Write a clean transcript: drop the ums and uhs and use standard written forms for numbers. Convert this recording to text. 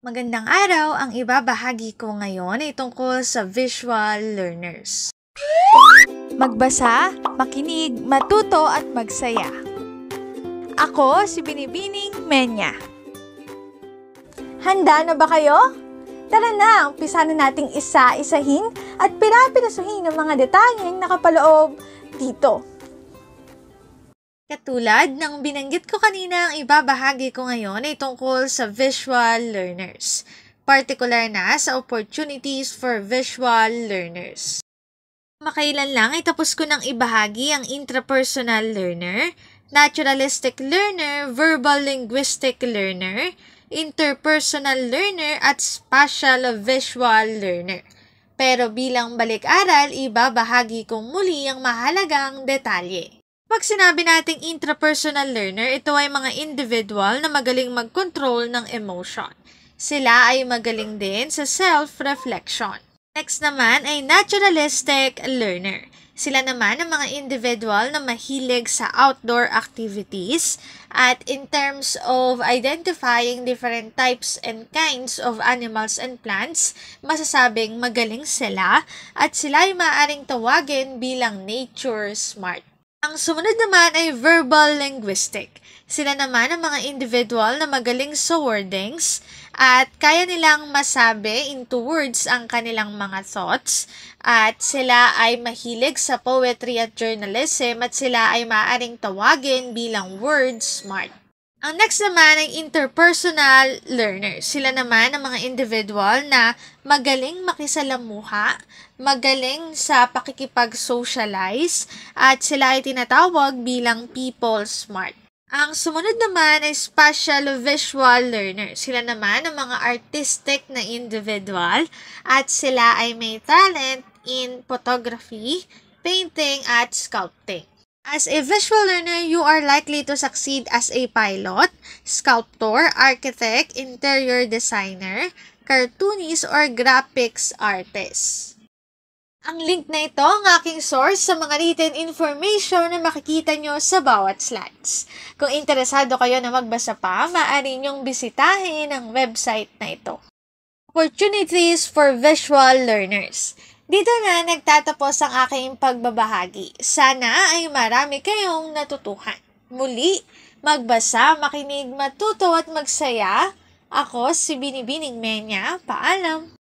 Magandang araw! Ang ibabahagi ko ngayon ay tungkol sa visual learners. Magbasa, makinig, matuto at magsaya. Ako si Binibining Menya. Handa na ba kayo? Tara na, umpisa na nating isa-isahin at pirapirasuhin ang mga detalyeng nakapaloob dito. Katulad ng binanggit ko kanina, ang ibabahagi ko ngayon ay tungkol sa visual learners, partikular na sa opportunities for visual learners. Makailan lang ay tapos ko nang ibahagi ang intrapersonal learner, naturalistic learner, verbal linguistic learner, interpersonal learner, at spatial visual learner. Pero bilang balik-aral, ibabahagi kong muli ang mahalagang detalye. Pag sinabi nating intrapersonal learner, ito ay mga individual na magaling mag-control ng emotion. Sila ay magaling din sa self-reflection. Next naman ay naturalistic learner. Sila naman ang mga individual na mahilig sa outdoor activities at in terms of identifying different types and kinds of animals and plants, masasabing magaling sila at sila ay maaaring tawagin bilang nature smart. Ang sumunod naman ay verbal linguistic. Sila naman ang mga individual na magaling sa wordings at kaya nilang masabi into words ang kanilang mga thoughts at sila ay mahilig sa poetry at journalism at sila ay maaaring tawagin bilang word smart. Ang next naman ay interpersonal learners. Sila naman ang mga individual na magaling makisalamuha, magaling sa pakikipag-socialize, at sila ay tinatawag bilang people smart. Ang sumunod naman ay spatial visual learners. Sila naman ang mga artistic na individual at sila ay may talent in photography, painting, at sculpting. As a visual learner, you are likely to succeed as a pilot, sculptor, architect, interior designer, cartoonist, or graphics artist. Ang link na ito ang aking source sa mga written information na makikita nyo sa bawat slides. Kung interesado kayo na magbasa pa, maaari nyong bisitahin ang website na ito. Opportunities for visual learners. Dito na nagtatapos ang aking pagbabahagi. Sana ay marami kayong natutuhan. Muli, magbasa, makinig, matuto at magsaya. Ako si Binibining Menya. Paalam!